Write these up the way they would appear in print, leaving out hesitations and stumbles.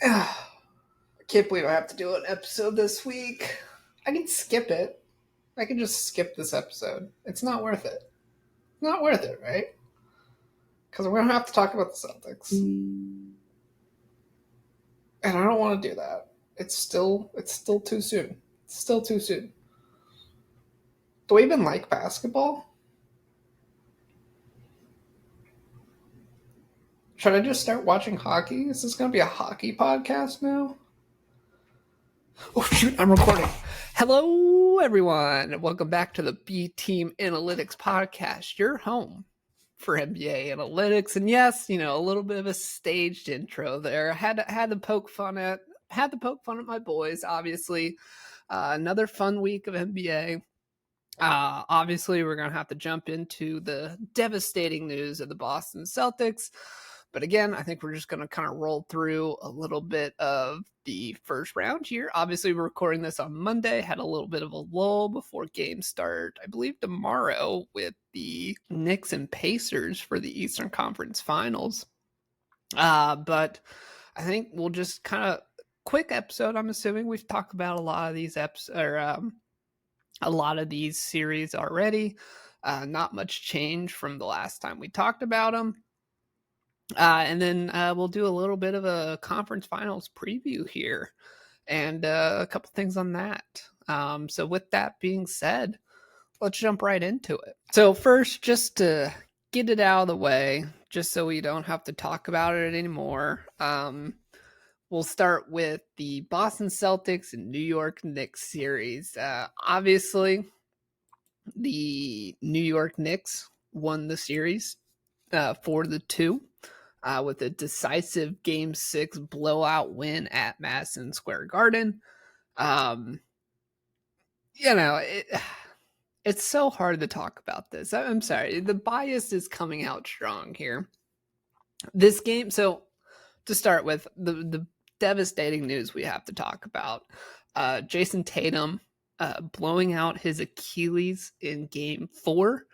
I can't believe I have to do an episode this week. I can skip it. I can just skip this episode. It's not worth it. Not worth it, right? Because we're going to have to talk about the Celtics. And I don't want to do that. It's still too soon. It's still too soon. Do we even like basketball? Should I just start watching hockey? Is this going to be a hockey podcast now? Oh, shoot, I'm recording. Hello, everyone. Welcome back to the B Team Analytics Podcast, your home for NBA analytics. And yes, a little bit of a staged intro there. Had to poke fun at my boys, obviously. Another fun week of NBA. Obviously, we're going to have to jump into the devastating news of the Boston Celtics. But again, I think we're just going to kind of roll through a little bit of the first round here. Obviously, we're recording this on Monday. Had a little bit of a lull before games start, I believe, tomorrow with the Knicks and Pacers for the Eastern Conference Finals. But I think we'll just kind of quick episode. I'm assuming we've talked about a lot of these a lot of these series already. Not much change from the last time we talked about them. And then we'll do a little bit of a conference finals preview here and a couple things on that. So with that being said, let's jump right into it. So first, just to get it out of the way, just so we don't have to talk about it anymore, we'll start with the Boston Celtics and New York Knicks series. Obviously, the New York Knicks won the series 4-2 with a decisive Game 6 blowout win at Madison Square Garden. It's so hard to talk about this. I'm sorry. The bias is coming out strong here. This game, so to start with, the devastating news we have to talk about. Jason Tatum blowing out his Achilles in Game 4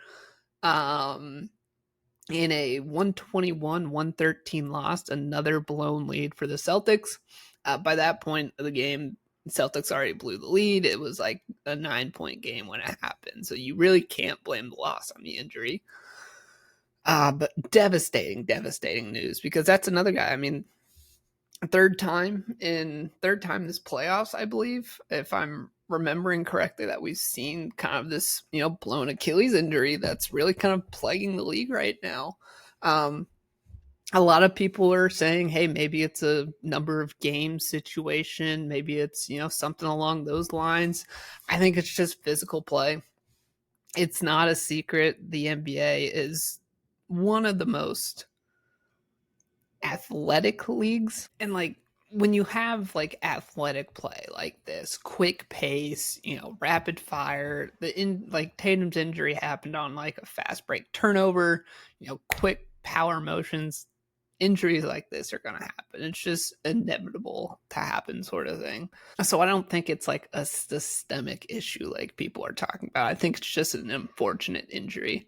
in a 121-113 loss, another blown lead for the Celtics. By that point of the game, Celtics already blew the lead. It was like a 9-point game when it happened, so you really can't blame the loss on the injury. But devastating news, because that's another guy. I mean, third time this playoffs, I believe, if I'm remembering correctly, that we've seen kind of this, blown Achilles injury that's really kind of plaguing the league right now. A lot of people are saying, hey, maybe it's a number of games situation. Maybe it's, something along those lines. I think it's just physical play. It's not a secret. The NBA is one of the most athletic leagues, and when you have athletic play like this, quick pace, rapid fire, Tatum's injury happened on a fast break turnover, quick power motions. Injuries like this are going to happen. It's just inevitable to happen, sort of thing. So I don't think it's a systemic issue like people are talking about. I think it's just an unfortunate injury.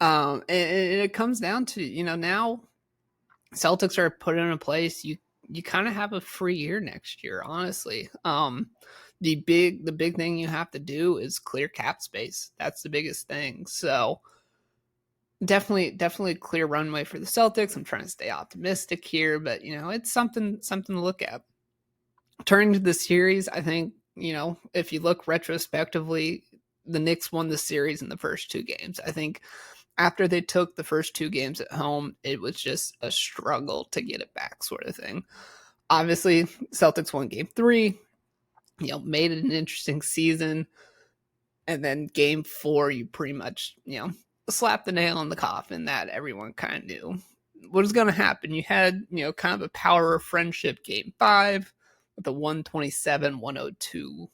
And it comes down to, now Celtics are put in a place you kind of have a free year next year, honestly. The big thing you have to do is clear cap space. That's the biggest thing. So definitely clear runway for the Celtics. I'm trying to stay optimistic here, but it's something to look at. Turning to the series, I think, if you look retrospectively, the Knicks won the series in the first two games. I think after they took the first two games at home, it was just a struggle to get it back, sort of thing. Obviously, Celtics won Game 3, made it an interesting season. And then Game 4, you pretty much, slapped the nail in the coffin that everyone kind of knew what was going to happen. You had, kind of a power of friendship Game 5 with a 127-102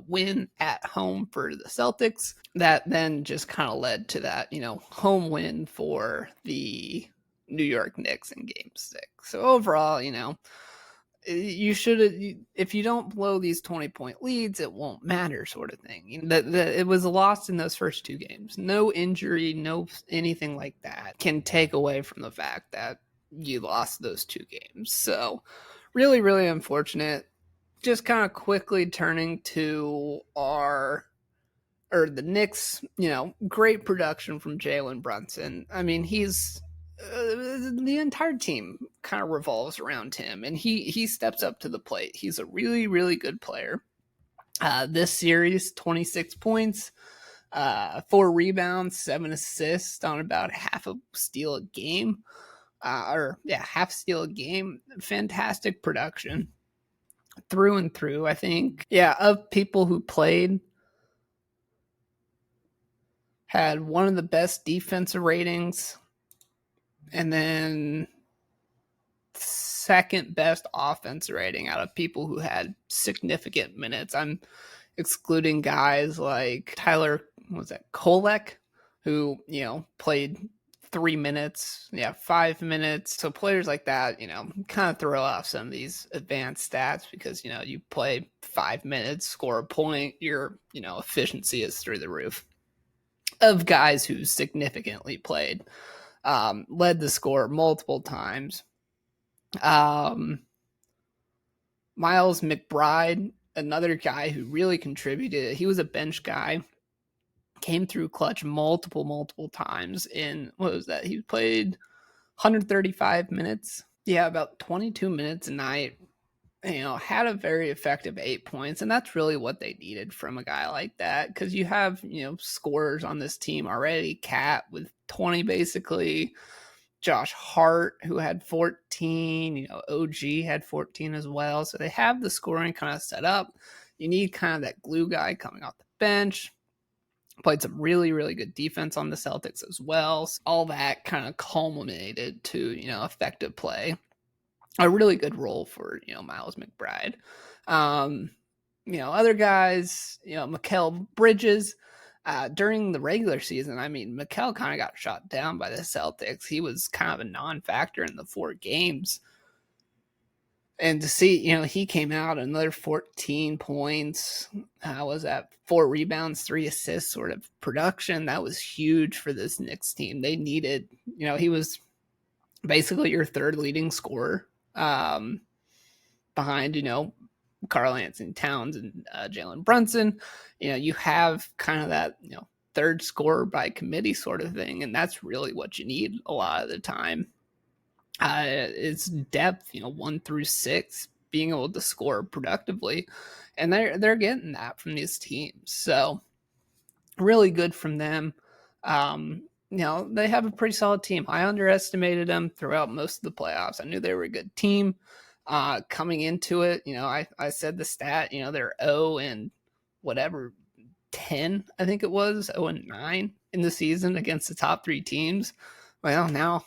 win at home for the Celtics. That then just kind of led to that, home win for the New York Knicks in Game 6. So overall, you should, if you don't blow these 20-point leads, it won't matter, sort of thing. It was a loss in those first two games. No injury, no anything like that can take away from the fact that you lost those two games. So Really, really unfortunate. Just kind of quickly turning to the Knicks, great production from Jalen Brunson. I mean, he's the entire team kind of revolves around him, and he steps up to the plate. He's a really, really good player. This series, 26 points, 4 rebounds, 7 assists on about half a steal a game. Half steal a game. Fantastic production through and through. I think, of people who played, had one of the best defensive ratings, and then second best offensive rating out of people who had significant minutes. I'm excluding guys like Tyler, Kolek, who, played 3 minutes, 5 minutes. So players like that, kind of throw off some of these advanced stats because, you play 5 minutes, score a point, your, efficiency is through the roof. Of guys who significantly played, led the score multiple times. Miles McBride, another guy who really contributed. He was a bench guy, came through clutch multiple times in, what was that? He played 135 minutes. Yeah, about 22 minutes a night. Had a very effective 8 points, and that's really what they needed from a guy like that, because you have, scorers on this team already. Cat with 20 basically, Josh Hart, who had 14, OG had 14 as well. So they have the scoring kind of set up. You need kind of that glue guy coming off the bench. Played some really, really good defense on the Celtics as well. So all that kind of culminated to, effective play. A really good role for, Miles McBride. Other guys, Mikal Bridges, during the regular season, I mean, Mikal kind of got shot down by the Celtics. He was kind of a non-factor in the 4 games. And to see, he came out another 14 points, was that 4 rebounds, 3 assists sort of production. That was huge for this Knicks team. They needed, he was basically your third leading scorer, behind, Karl-Anthony Towns and Jalen Brunson. You have kind of that, third scorer by committee sort of thing, and that's really what you need a lot of the time. It's depth, 1 through 6, being able to score productively, and they're getting that from these teams. So really good from them. They have a pretty solid team. I underestimated them throughout most of the playoffs. I knew they were a good team. Coming into it, I said the stat, they're 0 and whatever 10, I think it was 0 and 9 in the season against the top 3 teams. Well, now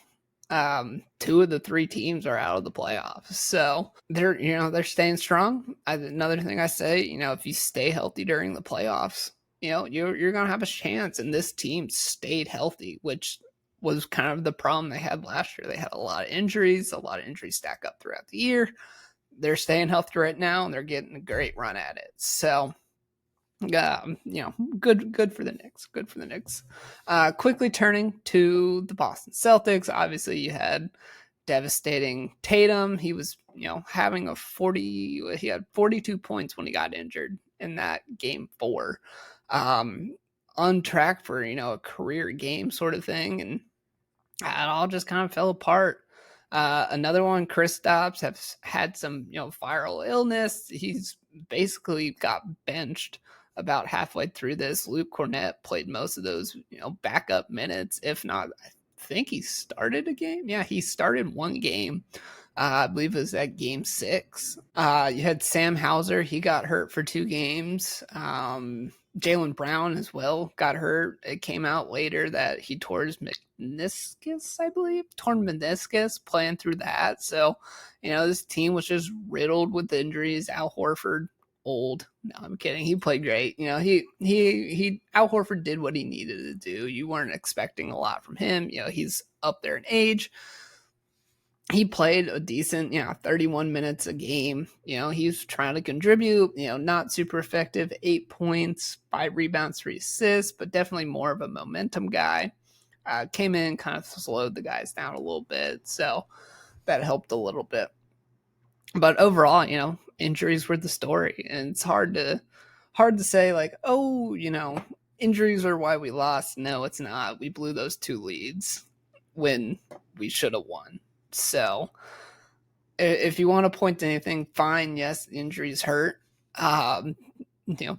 2 of the 3 teams are out of the playoffs, so they're staying strong. Another thing I say, if you stay healthy during the playoffs, you're gonna have a chance. And this team stayed healthy, which was kind of the problem they had last year. They had a lot of injuries stack up throughout the year. They're staying healthy right now, and they're getting a great run at it. So, good for the Knicks. Good for the Knicks. Quickly turning to the Boston Celtics. Obviously, you had devastating Tatum. He was, having he had 42 points when he got injured in that game 4. On track for, a career game sort of thing. And it all just kind of fell apart. Another one, Kristaps, has had some, viral illness. He's basically got benched about halfway through this. Luke Cornett played most of those, backup minutes. If not, I think he started a game. Yeah, he started one game. I believe it was at game 6. You had Sam Hauser. He got hurt for 2 games. Jaylen Brown as well got hurt. It came out later that he tore his meniscus, I believe. Torn meniscus, playing through that. So, this team was just riddled with injuries. Al Horford, old. No, I'm kidding. He played great. He Al Horford did what he needed to do. You weren't expecting a lot from him. He's up there in age. He played a decent, 31 minutes a game. He's trying to contribute, not super effective. 8 points, 5 rebounds, 3 assists, but definitely more of a momentum guy. Came in, kind of slowed the guys down a little bit. So that helped a little bit. But overall, injuries were the story, and it's hard to say like, oh, injuries are why we lost. No, it's not. We blew those 2 leads when we should have won. So if you want to point to anything, fine. Yes, injuries hurt. You know,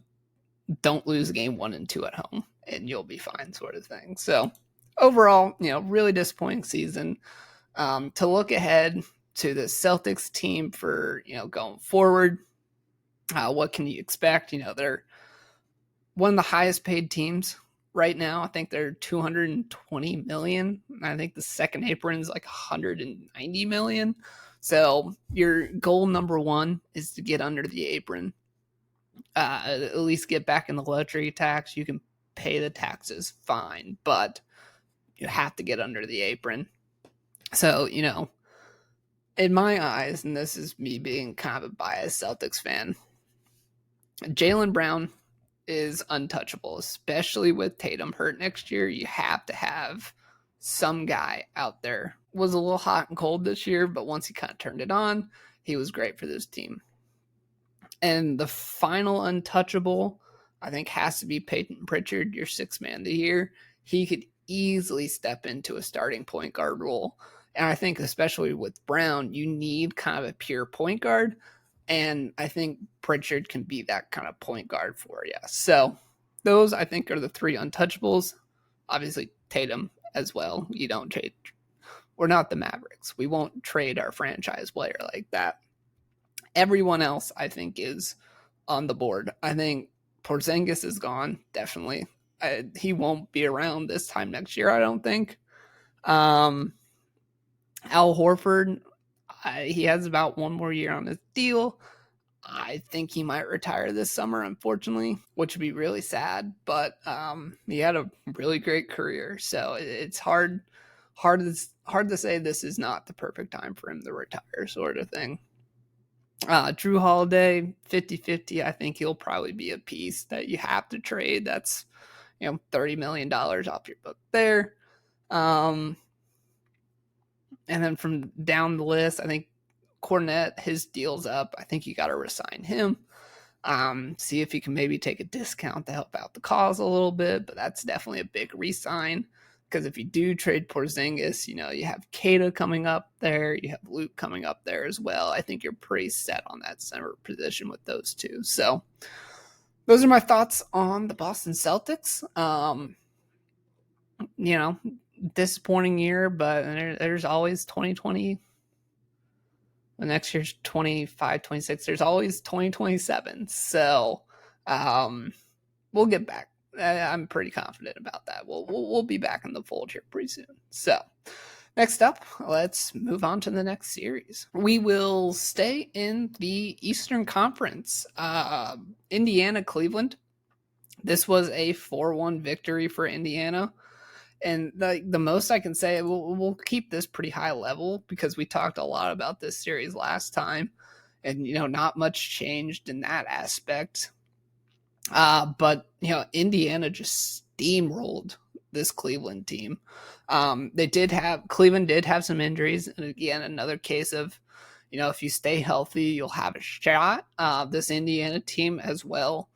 don't lose game 1 and 2 at home, and you'll be fine, sort of thing. So overall, really disappointing season. To look ahead to the Celtics team for going forward, what can you expect? They're one of the highest paid teams right now. I think they're 220 million. I think the second apron is like 190 million. So your goal number 1 is to get under the apron. At least get back in the luxury tax. You can pay the taxes, fine, but you have to get under the apron. So, in my eyes, and this is me being kind of a biased Celtics fan, Jaylen Brown is untouchable, especially with Tatum hurt next year. You have to have some guy out there. Was a little hot and cold this year, but once he kind of turned it on, he was great for this team. And the final untouchable, I think, has to be Peyton Pritchard, your 6th man of the year. He could easily step into a starting point guard role. And I think especially with Brown, you need kind of a pure point guard. And I think Pritchard can be that kind of point guard for you. So those, I think, are the 3 untouchables. Obviously, Tatum as well. You don't trade. We're not the Mavericks. We won't trade our franchise player like that. Everyone else, I think, is on the board. I think Porzingis is gone, definitely. He won't be around this time next year, I don't think. Al Horford, he has about 1 more year on his deal. I think he might retire this summer, unfortunately, which would be really sad. But he had a really great career, so it's hard to say this is not the perfect time for him to retire, sort of thing. Drew Holiday, 50-50. I think he'll probably be a piece that you have to trade. That's $30 million off your book there. And then from down the list, I think Cornette, his deal's up. I think you got to resign him. See if you can maybe take a discount to help out the cause a little bit, but that's definitely a big resign. Because if you do trade Porzingis, you have Kata coming up there. You have Luke coming up there as well. I think you're pretty set on that center position with those 2. So those are my thoughts on the Boston Celtics. Disappointing year, but there's always 2020. The next year's 25, 26. There's always 2027. So we'll get back. I'm pretty confident about that. We'll be back in the fold here pretty soon. So next up, let's move on to the next series. We will stay in the Eastern Conference. Indiana, Cleveland. This was a 4-1 victory for Indiana. And the most I can say, we'll keep this pretty high level because we talked a lot about this series last time. And, not much changed in that aspect. But Indiana just steamrolled this Cleveland team. Cleveland did have some injuries, and again, another case of, if you stay healthy, you'll have a shot. This Indiana team as well,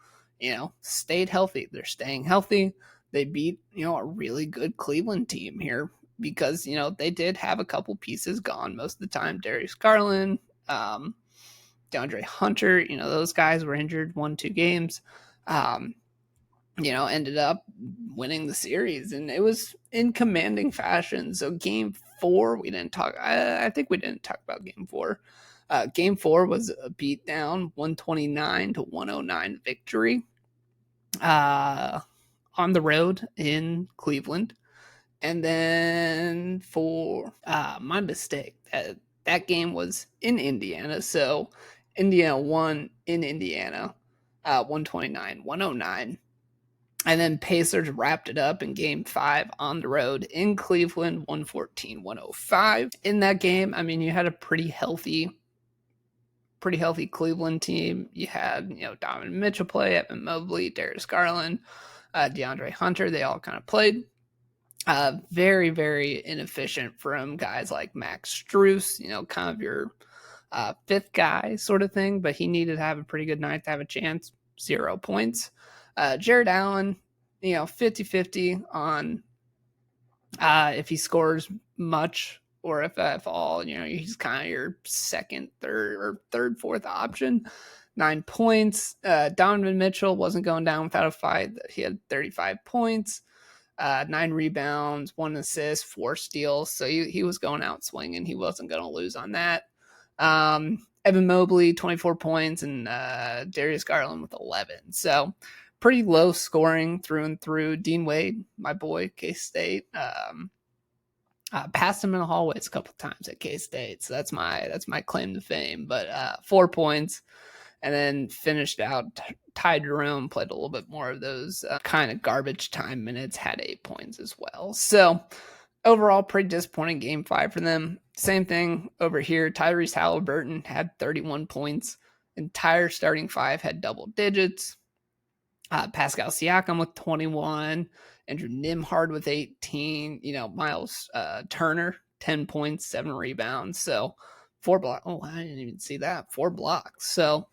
stayed healthy. They're staying healthy. They beat, a really good Cleveland team here because, they did have a couple pieces gone most of the time. Darius Garland, DeAndre Hunter, those guys were injured 1-2 games. Ended up winning the series, and it was in commanding fashion. So game 4, we didn't talk. I think we didn't talk about game 4. Game 4 was a beatdown, 129-109 victory on the road in Cleveland. And then for my mistake, that game was in Indiana. So Indiana won in Indiana. 129-109. And then Pacers wrapped it up in game 5 on the road in Cleveland, 114-105. In that game, you had a pretty healthy Cleveland team. You had, Donovan Mitchell play, Evan Mobley, Darius Garland, DeAndre Hunter. They all kind of played. Very, very inefficient from guys like Max Strus, kind of your fifth guy sort of thing, but he needed to have a pretty good night to have a chance. 0 points. Jared Allen, 50-50 on if he scores much or if all, he's kind of your second, third, fourth option. 9 points. Donovan Mitchell wasn't going down without a fight. He had 35 points, 9 rebounds, 1 assist, 4 steals. So he was going out swinging. He wasn't going to lose on that. Evan Mobley, 24 points, and Darius Garland with 11. So pretty low scoring through and through. Dean Wade, my boy, K-State, passed him in the hallways a couple times at K-State. So that's my claim to fame. But 4 points, and then finished out. Ty Jerome played a little bit more of those kind of garbage time minutes, had 8 points as well. So overall, pretty disappointing game 5 for them. Same thing over here. Tyrese Halliburton had 31 points. Entire starting 5 had double digits. Pascal Siakam with 21. Andrew Nembhard with 18. Miles Turner, 10 points, 7 rebounds. So 4 blocks. Oh, I didn't even see that. 4 blocks. So,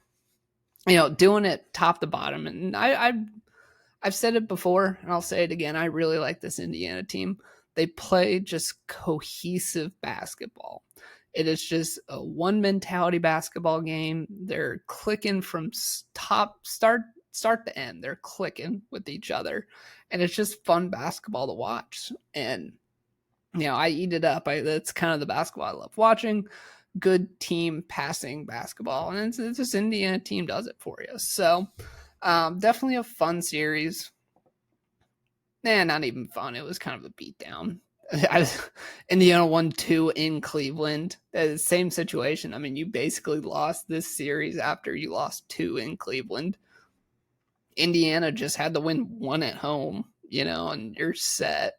doing it top to bottom. And I've said it before, and I'll say it again. I really like this Indiana team. They play just cohesive basketball. It is just a one mentality basketball game. They're clicking from start to end. They're clicking with each other, and it's just fun basketball to watch. And I eat it up. That's kind of the basketball I love watching. Good team passing basketball, and it's this Indiana team does it for you. So definitely a fun series. Not even fun. It was kind of a beatdown. Indiana won 2 in Cleveland. Same situation. I mean, you basically lost this series after you lost 2 in Cleveland. Indiana just had to win 1 at home, and you're set.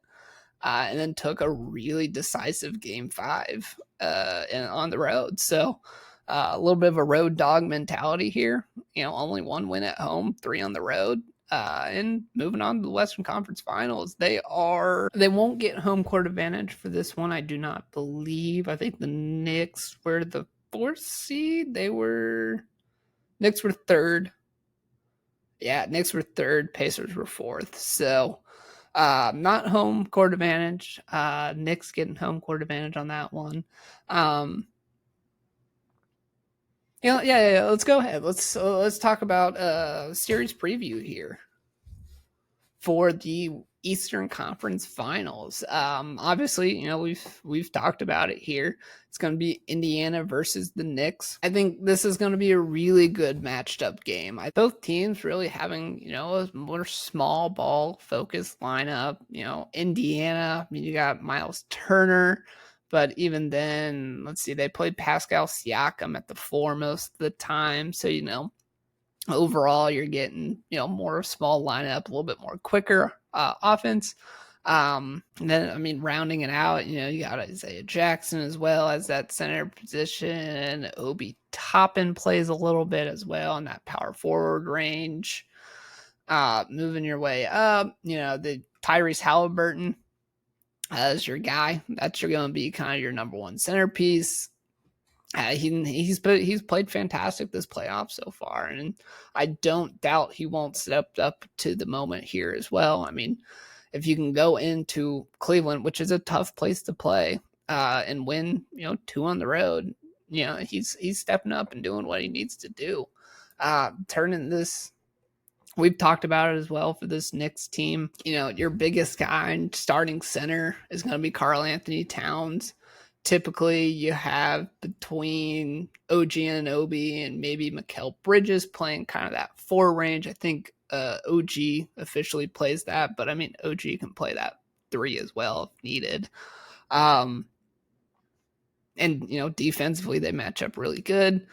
And then took a really decisive game 5 on the road. So a little bit of a road dog mentality here. Only 1 win at home, 3 on the road. And moving on to the Western Conference Finals, they won't get home court advantage for this one. I do not believe. I think the Knicks were the 4th seed. Knicks were 3rd. Yeah, Knicks were 3rd. Pacers were 4th. So not home court advantage. Knicks getting home court advantage on that one. Yeah. Let's go ahead. Let's talk about series preview here for the Eastern Conference Finals. Obviously, we've talked about it here. It's going to be Indiana versus the Knicks. I think this is going to be a really good matched up game. Both teams really having, a more small ball focused lineup. Indiana, you got Miles Turner, but even then, let's see, they played Pascal Siakam at the 4 most of the time. So, overall, you're getting, more small lineup, a little bit more quicker offense. And then, rounding it out, you got Isaiah Jackson as well as that center position. Obi Toppin plays a little bit as well in that power forward range. Moving your way up, the Tyrese Halliburton as your guy. That's going to be kind of your number 1 centerpiece. He's played fantastic this playoff so far, and I don't doubt he won't step up to the moment here as well. I mean, if you can go into Cleveland, which is a tough place to play, and win, 2 on the road, he's stepping up and doing what he needs to do. Turning this, we've talked about it as well for this Knicks team. Your biggest guy and starting center is going to be Karl Anthony Towns. Typically, you have between OG Anunoby and maybe Mikal Bridges playing kind of that 4 range. I think OG officially plays that, but OG can play that 3 as well if needed. And defensively they match up really good.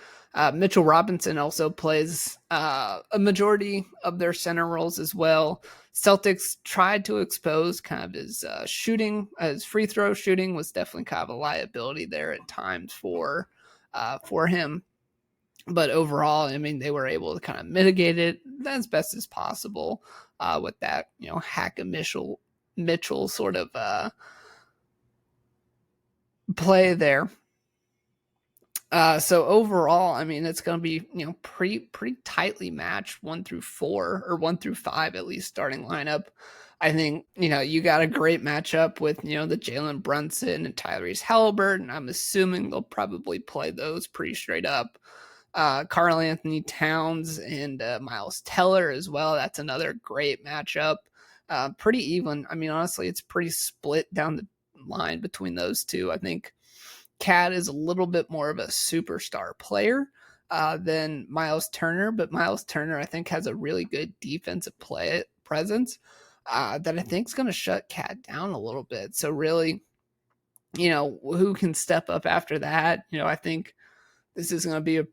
Mitchell Robinson also plays a majority of their center roles as well. Celtics tried to expose kind of his shooting. His free throw shooting was definitely kind of a liability there at times for him. But overall, they were able to kind of mitigate it as best as possible with that, Hackett Mitchell sort of play there. So overall, I mean, it's going to be pretty tightly matched 1 through 4 or 1 through 5 at least starting lineup. I think you got a great matchup with the Jalen Brunson and Tyrese Halliburton. I'm assuming they'll probably play those pretty straight up. Karl Anthony Towns and Miles Teller as well. That's another great matchup. Pretty even. I mean, honestly, it's pretty split down the line between those two. I think Cat is a little bit more of a superstar player than Miles Turner, but Miles Turner, I think, has a really good defensive play presence that I think is going to shut Cat down a little bit. So really, who can step up after that? I think this is going to be a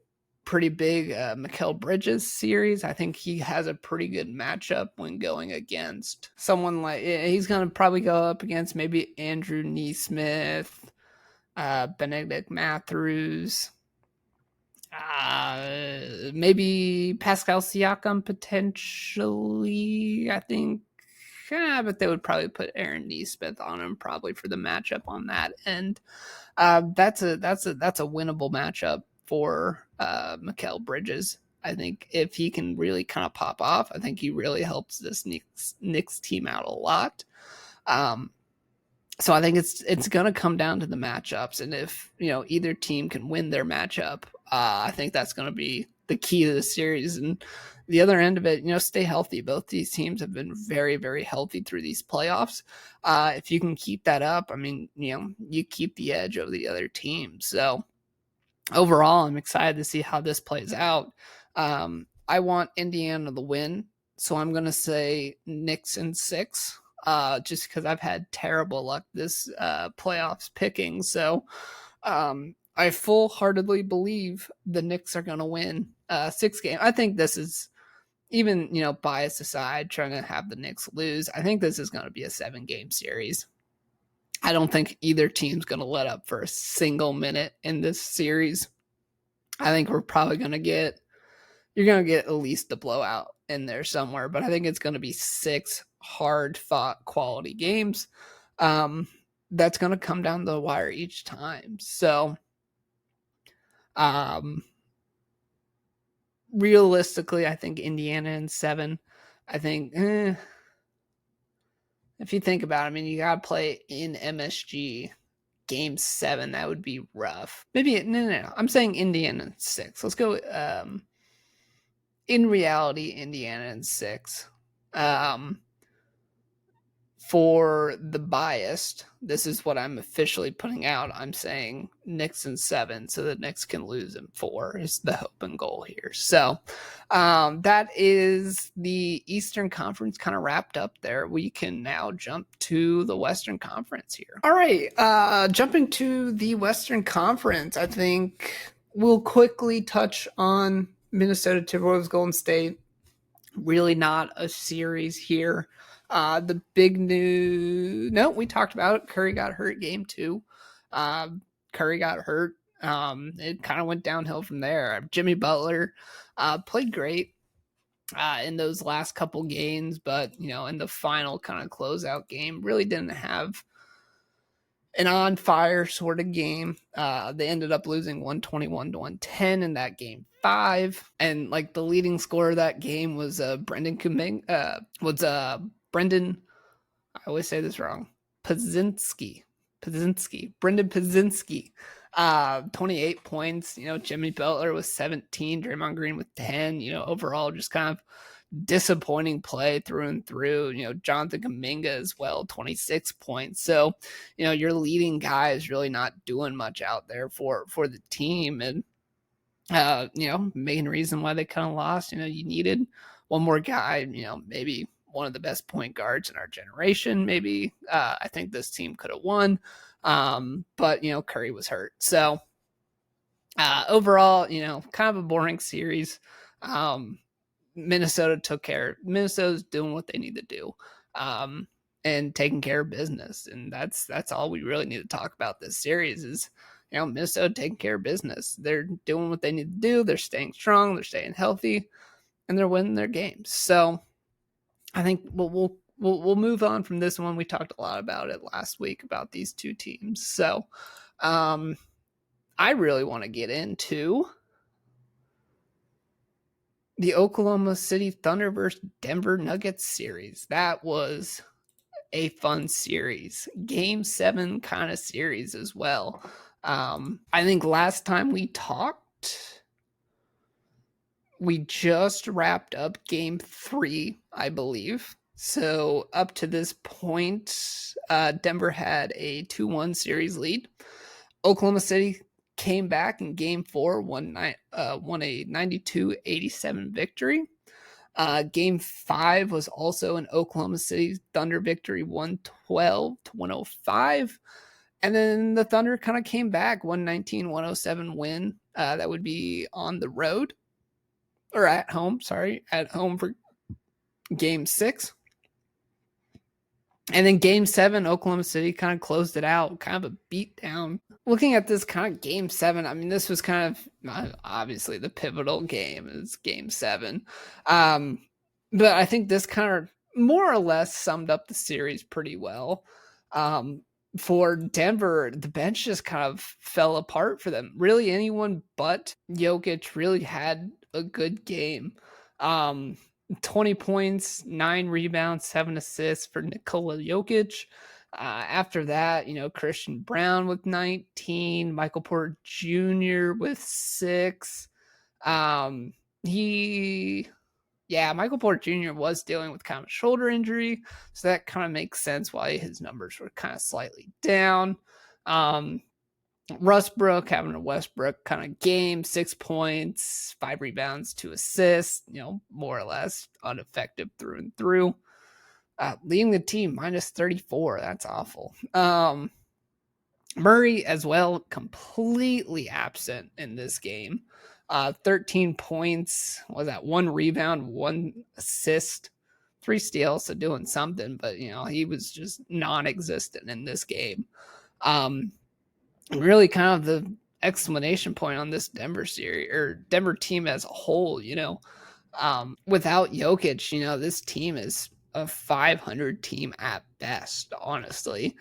pretty big Mikal Bridges series. I think he has a pretty good matchup when going against someone like he's going to probably go up against maybe Andrew Neesmith, Benedict Matthews, maybe Pascal Siakam potentially. I think, but they would probably put Aaron Neesmith on him probably for the matchup on that end. That's a winnable matchup for Mikal Bridges. I think if he can really kind of pop off, I think he really helps this Knicks team out a lot. So I think it's going to come down to the matchups, and if either team can win their matchup, I think that's going to be the key to the series. And the other end of it, stay healthy. Both these teams have been very, very healthy through these playoffs. If you can keep that up, I mean, you keep the edge over the other team. So overall, I'm excited to see how this plays out. I want Indiana to win, so I'm going to say Knicks in 6. Just because I've had terrible luck this playoffs picking. So I full-heartedly believe the Knicks are going to win 6 games. I think this is, even, bias aside, trying to have the Knicks lose, I think this is going to be a 7-game series. I don't think either team's going to let up for a single minute in this series. I think we're probably going to get, you're going to get at least a blowout in there somewhere, but I think it's going to be 6 hard fought quality games. That's going to come down the wire each time. So, realistically, I think Indiana in 7. I think, if you think about it, I mean, you got to play in MSG game 7. That would be rough. Maybe, no. I'm saying Indiana in 6. Let's go, in reality, Indiana in 6. For the biased, this is what I'm officially putting out. I'm saying Knicks in 7, so the Knicks can lose in 4 is the hope and goal here. So that is the Eastern Conference kind of wrapped up there. We can now jump to the Western Conference here. All right, jumping to the Western Conference, I think we'll quickly touch on Minnesota Timberwolves, Golden State. Really not a series here. The big news, no, we talked about it. Curry got hurt game 2. Curry got hurt. It kind of went downhill from there. Jimmy Butler played great in those last couple games, but in the final kind of closeout game, really didn't have an on fire sort of game. They ended up losing 121 to 110 in that game 5, and like the leading scorer of that game was Brendan Kuminga. Brendan, I always say this wrong. Brendan Pazinski. 28 points. Jimmy Butler was 17. Draymond Green with 10. Overall, just kind of disappointing play through and through. Jonathan Kuminga as well, 26 points. So, your leading guy is really not doing much out there for the team. And, main reason why they kind of lost, you needed one more guy, maybe one of the best point guards in our generation. Maybe I think this team could have won. But, Curry was hurt. So overall, kind of a boring series. Minnesota took care. Minnesota's doing what they need to do, and taking care of business. And that's all we really need to talk about this series is, Minnesota taking care of business. They're doing what they need to do. They're staying strong. They're staying healthy, and they're winning their games. So I think we'll move on from this one. We talked a lot about it last week about these two teams. So I really want to get into the Oklahoma City Thunder versus Denver Nuggets series. That was a fun series. Game 7 kind of series as well. I think last time we talked, we just wrapped up game 3, I believe. So up to this point, Denver had a 2-1 series lead. Oklahoma City came back in game 4, won a 92-87 victory. Game 5 was also an Oklahoma City Thunder victory, 112-105. And then the Thunder kind of came back, 119-107 win. That would be on the road, or at home, at home for game 6. And then game 7, Oklahoma City kind of closed it out, kind of a beatdown. Looking at this kind of game 7, I mean, this was kind of obviously the pivotal game is game 7. But I think this kind of more or less summed up the series pretty well. For Denver, the bench just kind of fell apart for them. Really, anyone but Jokic really had a good game. 20 points, 9 rebounds, 7 assists for Nikola Jokic. After that, Christian Brown with 19, Michael Porter Jr. with 6. Michael Porter Jr. was dealing with kind of a shoulder injury, so that kind of makes sense why his numbers were kind of slightly down. Westbrook having a Westbrook kind of game, 6 points, 5 rebounds, 2 assists, more or less ineffective through and through. Leading the team minus 34. That's awful. Murray as well, completely absent in this game. 13 points, was that 1 rebound, 1 assist, 3 steals, so doing something, but he was just non-existent in this game. Really kind of the exclamation point on this Denver series or Denver team as a whole. Without Jokic, this team is a 500 team at best, honestly.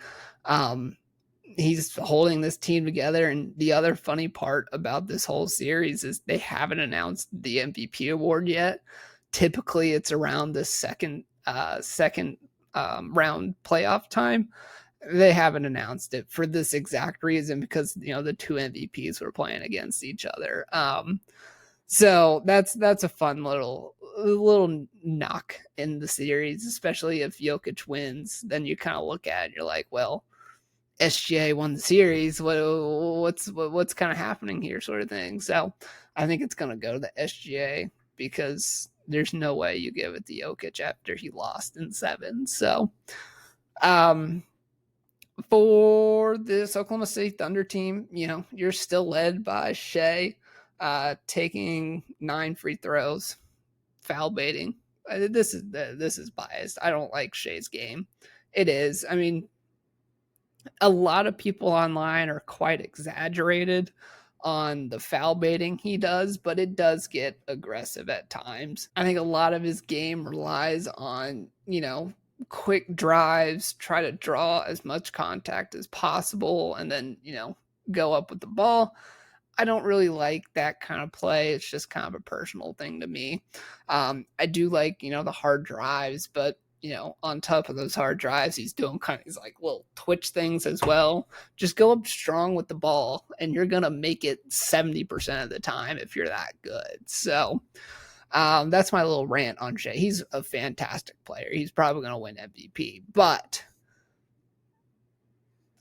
He's holding this team together, and the other funny part about this whole series is they haven't announced the MVP award yet. Typically it's around the second round playoff time. They haven't announced it for this exact reason, because the 2 MVPs were playing against each other. So that's a fun little knock in the series, especially if Jokic wins. Then you kind of look at it, you're like, well, SGA won the series. What's kind of happening here, sort of thing. So I think it's gonna go to the SGA, because there's no way you give it to Jokic after he lost in 7. So for this Oklahoma City Thunder team, you're still led by Shea, taking 9 free throws, foul baiting. This is biased. I don't like Shea's game. It is. I mean, a lot of people online are quite exaggerated on the foul baiting he does, but it does get aggressive at times. I think a lot of his game relies on, quick drives, try to draw as much contact as possible, and then, go up with the ball. I don't really like that kind of play. It's just kind of a personal thing to me. I do like, the hard drives, but on top of those hard drives, he's doing kind of these like little twitch things as well. Just go up strong with the ball, and you're gonna make it 70% of the time if you're that good. So that's my little rant on Shea. He's a fantastic player. He's probably gonna win MVP, but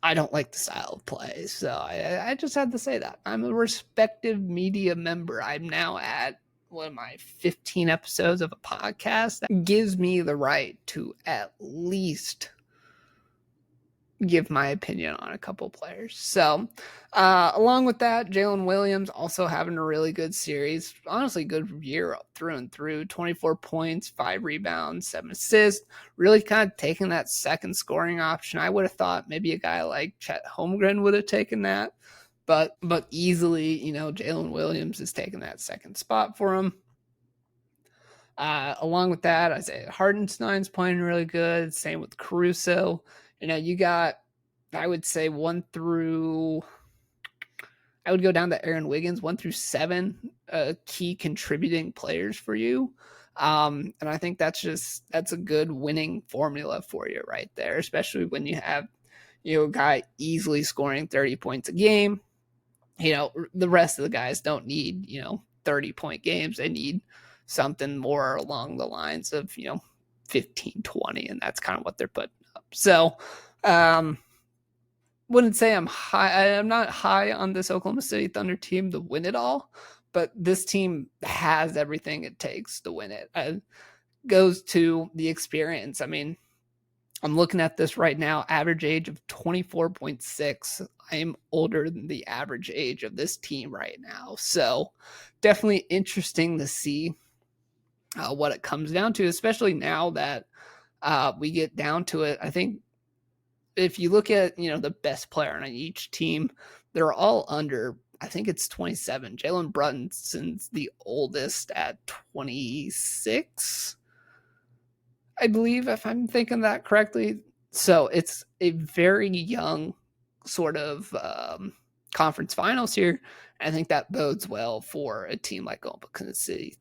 I don't like the style of play. So I just had to say that. I'm a respective media member. I'm now at one of my 15 episodes of a podcast that gives me the right to at least give my opinion on a couple players. So along with that, Jalen Williams also having a really good series. Honestly, good year through and through. 24 points, 5 rebounds, 7 assists. Really kind of taking that second scoring option. I would have thought maybe a guy like Chet Holmgren would have taken that. But easily, Jalen Williams is taking that second spot for him. Along with that, Isaiah Hartenstein's playing really good. Same with Caruso. You got, I would say, 1 through I would go down to Aaron Wiggins, 1 through 7, key contributing players for you. And I think that's a good winning formula for you right there, especially when you have, a guy easily scoring 30 points a game. The rest of the guys don't need, 30-point games. They need something more along the lines of, 15, 20, and that's kind of what they're putting up. So, wouldn't say I'm high. I'm not high on this Oklahoma City Thunder team to win it all, but this team has everything it takes to win it. It goes to the experience. I mean, I'm looking at this right now, average age of 24.6. I am older than the average age of this team right now. So definitely interesting to see what it comes down to, especially now that we get down to it. I think if you look at, the best player on each team, they're all under, I think it's 27. Jalen Brunson's the oldest at 26, I believe, if I'm thinking that correctly. So it's a very young sort of conference finals here. I think that bodes well for a team like Oklahoma City,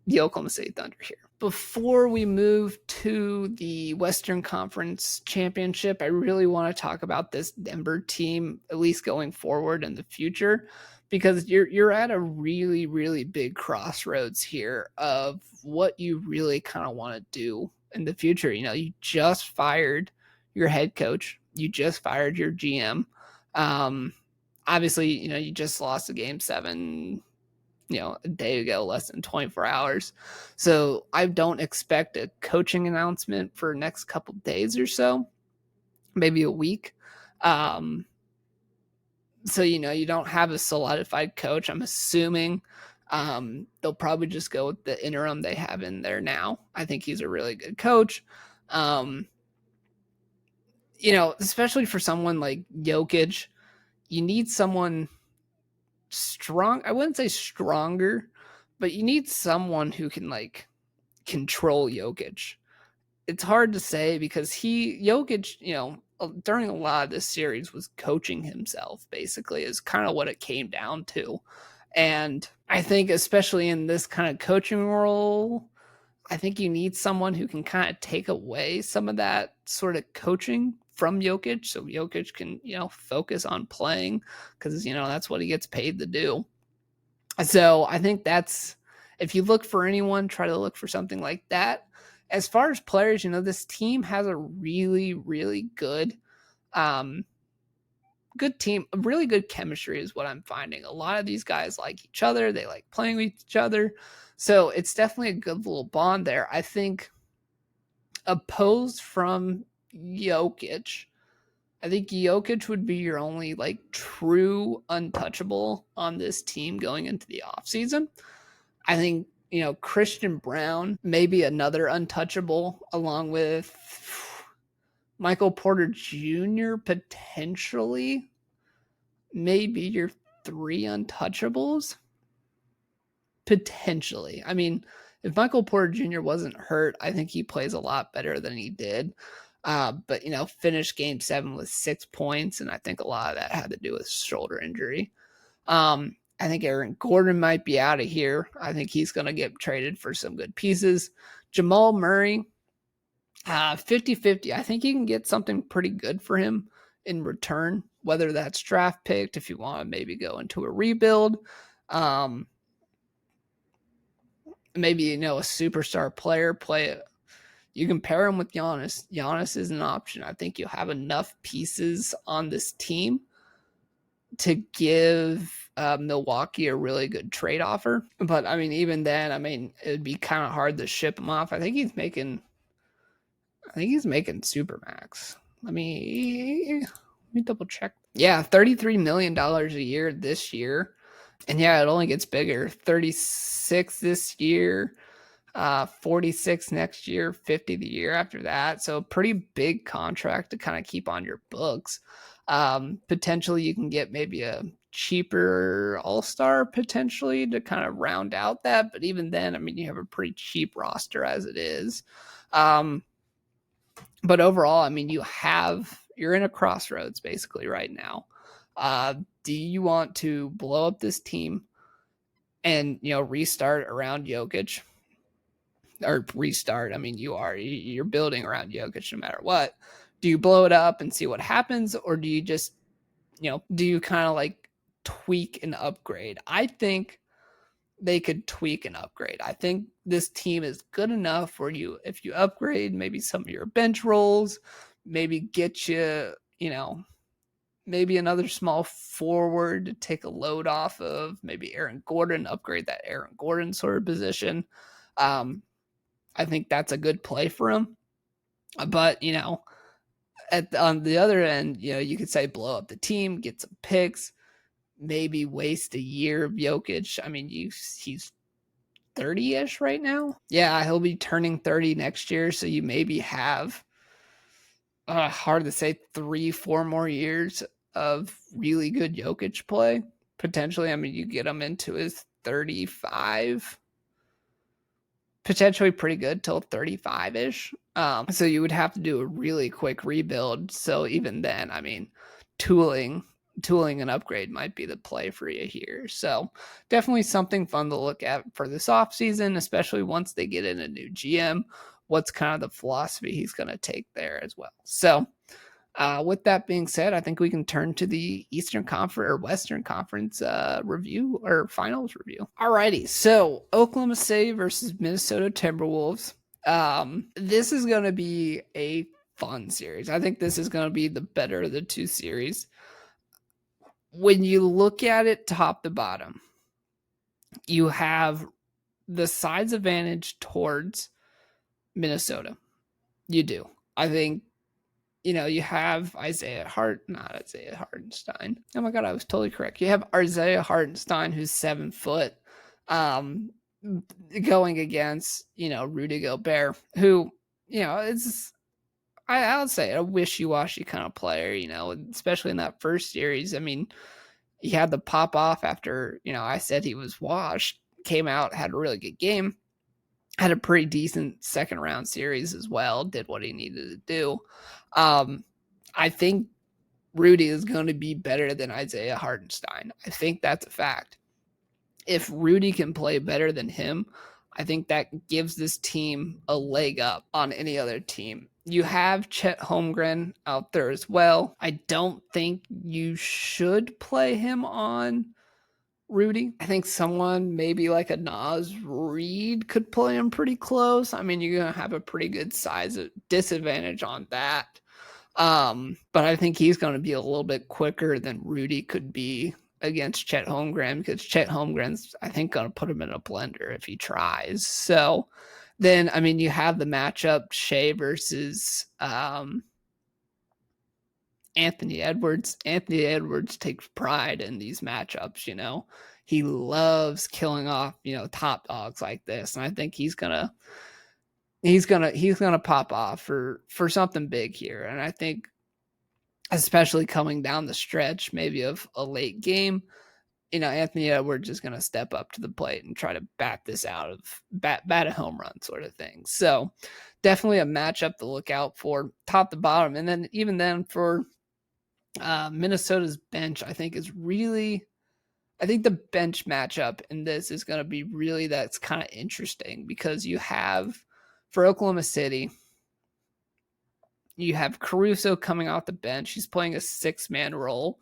the Oklahoma City Thunder here. Before we move to the Western Conference Championship, I really want to talk about this Denver team, at least going forward in the future, because you're at a really, really big crossroads here of what you really kind of want to do in the future. You just fired your head coach. You just fired your GM. Obviously, you just lost a game 7, a day ago, less than 24 hours. So I don't expect a coaching announcement for the next couple days or so, maybe a week. So, you don't have a solidified coach. I'm assuming they'll probably just go with the interim they have in there now. I think he's a really good coach. Especially for someone like Jokic, you need someone strong. I wouldn't say stronger, but you need someone who can control Jokic. It's hard to say because Jokic, during a lot of this series was coaching himself, basically, is kind of what it came down to. And I think especially in this kind of coaching role, I think you need someone who can kind of take away some of that sort of coaching from Jokic so Jokic can, focus on playing because, that's what he gets paid to do. So I think if you look for anyone, try to look for something like that. As far as players, this team has a really, really good team, a really good chemistry is what I'm finding. A lot of these guys like each other. They like playing with each other. So it's definitely a good little bond there. I think opposed from Jokic, I think Jokic would be your only true untouchable on this team going into the offseason. I think, Christian Brown may be another untouchable along with Michael Porter Jr. potentially. Maybe your 3 untouchables. Potentially. I mean, if Michael Porter Jr. wasn't hurt, I think he plays a lot better than he did. But, finished game 7 with 6 points, and I think a lot of that had to do with shoulder injury. I think Aaron Gordon might be out of here. I think he's going to get traded for some good pieces. Jamal Murray, 50-50. I think you can get something pretty good for him in return, whether that's draft picked, if you want to maybe go into a rebuild. Maybe, a superstar player play it. You can pair him with Giannis. Giannis is an option. I think you have enough pieces on this team to give Milwaukee a really good trade offer. But, even then, it'd be kind of hard to ship him off. I think he's making Supermax. Let me double check. Yeah, $33 million a year this year. And yeah, it only gets bigger. 36 this year, 46 next year, 50 the year after that. So a pretty big contract to kind of keep on your books. Potentially you can get maybe a cheaper all-star potentially to kind of round out that. But even then, you have a pretty cheap roster as it is. But overall, you're in a crossroads basically right now. Do you want to blow up this team and restart around Jokic? Or restart. I mean, you're building around Jokic no matter what. Do you blow it up and see what happens, or do you just do you kind of like tweak and upgrade? I think they could tweak and upgrade. I think this team is good enough where if you upgrade maybe some of your bench roles, maybe get maybe another small forward to take a load off of maybe Aaron Gordon, upgrade that Aaron Gordon sort of position. I think that's a good play for him. But, on the other end, you could say blow up the team, get some picks, maybe waste a year of Jokic. I mean, he's 30-ish right now. Yeah, he'll be turning 30 next year, so you maybe have hard to say 3-4 more years of really good Jokic play potentially. I mean, you get him into his 35, potentially pretty good till 35-ish. So you would have to do a really quick rebuild. So even then, I mean, tooling and upgrade might be the play for you here. So definitely something fun to look at for this offseason, especially once they get in a new GM. What's kind of the philosophy he's going to take there as well. So with that being said, I think we can turn to the Eastern Conference or Western Conference review or finals review. Alrighty, so Oklahoma City versus Minnesota Timberwolves. This is going to be a fun series. I think this is going to be the better of the two series. When you look at it top to bottom, you have the size advantage towards Minnesota. You do. I think you have not Isaiah Hartenstein. Oh my God, I was totally correct. You have Isaiah Hartenstein, who's 7 foot, going against, Rudy Gobert, who, it's, I would say a wishy-washy kind of player, especially in that first series. I mean, he had the pop off after, I said he was washed, came out, had a really good game, had a pretty decent second round series as well, did what he needed to do. I think Rudy is going to be better than Isaiah Hartenstein. I think that's a fact. If Rudy can play better than him, I think that gives this team a leg up on any other team. You have Chet Holmgren out there as well. I don't think you should play him on Rudy. I think someone maybe like a Nas Reed could play him pretty close. I mean, you're going to have a pretty good size disadvantage on that. But I think he's going to be a little bit quicker than Rudy could be against Chet Holmgren, because Chet Holmgren's, I think, going to put him in a blender if he tries. So then, I mean, you have the matchup Shea versus Anthony Edwards. Anthony Edwards takes pride in these matchups. He loves killing off, top dogs like this. And I think he's gonna pop off for something big here. And I think, especially coming down the stretch, maybe of a late game, Anthony Edwards is going to step up to the plate and try to bat this out of bat a home run sort of thing. So definitely a matchup to look out for top to bottom. And then even then for Minnesota's bench, I think the bench matchup in this is going to be really, that's kind of interesting, because you have, for Oklahoma City, you have Caruso coming off the bench. He's playing a 6-man role,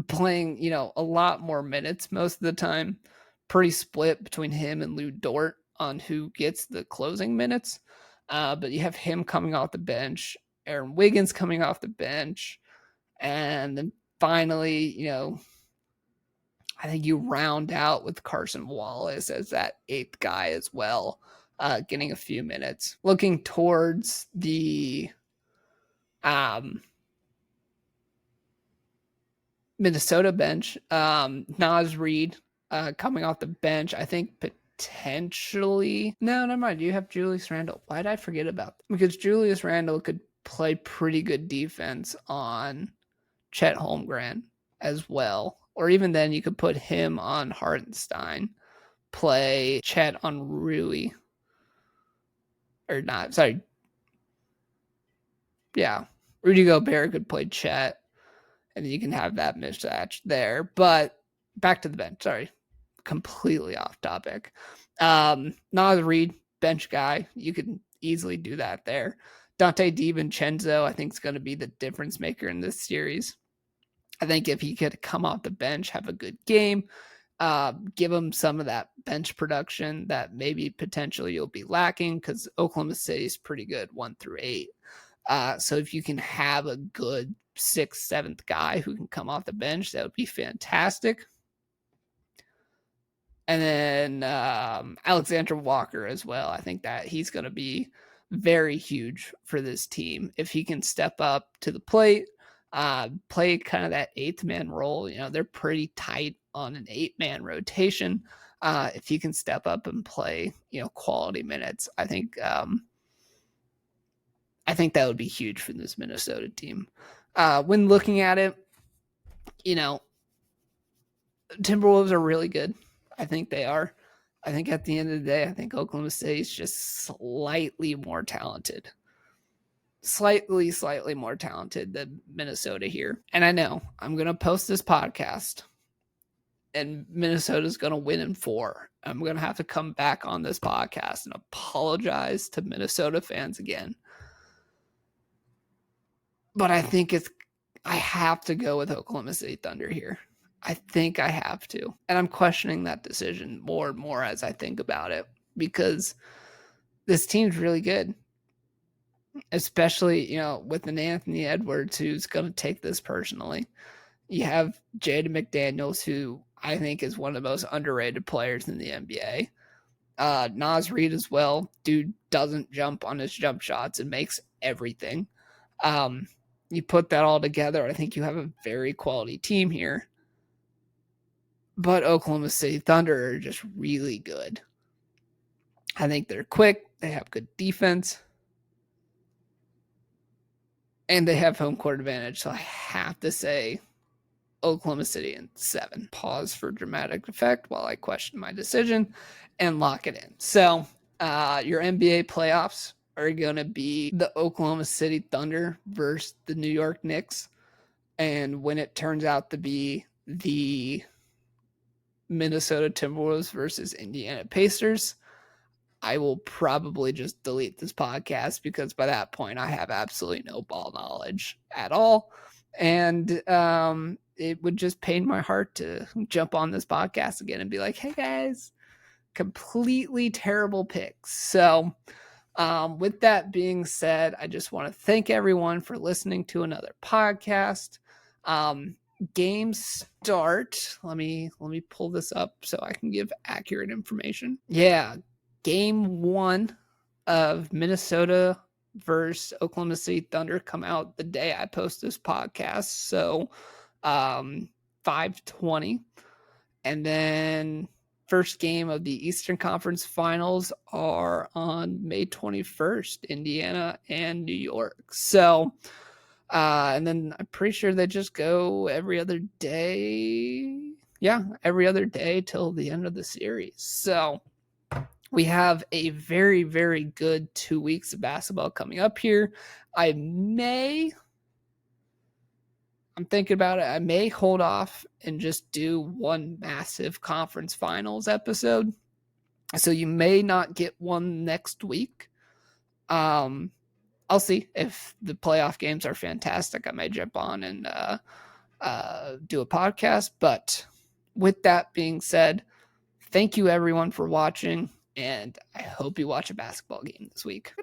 playing, a lot more minutes most of the time. Pretty split between him and Lou Dort on who gets the closing minutes. But you have him coming off the bench, Aaron Wiggins coming off the bench, and then finally, I think you round out with Carson Wallace as that 8th guy as well, getting a few minutes. Looking towards the Minnesota bench, Nas Reed coming off the bench, I think potentially. No, never mind. You have Julius Randle. Why did I forget about that? Because Julius Randle could play pretty good defense on Chet Holmgren as well. Or even then, you could put him on Hartenstein, play Chet on Rui. Or not, sorry. Yeah. Rudy Gobert could play Chet, and you can have that mismatch there. But back to the bench. Sorry, completely off topic. Naz Reid, bench guy. You can easily do that there. Dante DiVincenzo, I think, is going to be the difference maker in this series. I think if he could come off the bench, have a good game, give him some of that bench production that maybe potentially you'll be lacking, because Oklahoma City is pretty good 1-8. So if you can have a good 6th, 7th guy who can come off the bench, that would be fantastic. And then Alexander Walker as well. I think that he's going to be very huge for this team if he can step up to the plate, play kind of that 8th man role. You know, they're pretty tight on an 8-man rotation. If he can step up and play, you know, quality minutes, I think that would be huge for this Minnesota team. When looking at it, you know, Timberwolves are really good. I think they are. I think at the end of the day, I think Oklahoma City is just slightly more talented. Slightly more talented than Minnesota here. And I know I'm going to post this podcast and Minnesota's going to win in 4. I'm going to have to come back on this podcast and apologize to Minnesota fans again. But I think I have to go with Oklahoma City Thunder here. I think I have to. And I'm questioning that decision more and more as I think about it, because this team's really good. Especially, you know, with an Anthony Edwards who's going to take this personally. You have Jaden McDaniels, who I think is one of the most underrated players in the NBA. Naz Reid as well. Dude doesn't jump on his jump shots and makes everything. You put that all together, I think you have a very quality team here. But Oklahoma City Thunder are just really good. I think they're quick. They have good defense. And they have home court advantage. So I have to say Oklahoma City in 7. Pause for dramatic effect while I question my decision and lock it in. So your NBA playoffs are going to be the Oklahoma City Thunder versus the New York Knicks. And when it turns out to be the Minnesota Timberwolves versus Indiana Pacers, I will probably just delete this podcast, because by that point I have absolutely no ball knowledge at all. And it would just pain my heart to jump on this podcast again and be like, hey guys, completely terrible picks. So with that being said, I just want to thank everyone for listening to another podcast. Game start. Let me pull this up so I can give accurate information. Yeah, game 1 of Minnesota versus Oklahoma City Thunder come out the day I post this podcast. So 5:20. And then first game of the Eastern Conference Finals are on May 21st, Indiana and New York. So and then I'm pretty sure they just go every other day. Yeah, every other day till the end of the series. So we have a very, very good 2 weeks of basketball coming up here. I'm thinking about it. I may hold off and just do one massive conference finals episode. So you may not get one next week. I'll see if the playoff games are fantastic. I may jump on and do a podcast. But with that being said, thank you everyone for watching, and I hope you watch a basketball game this week.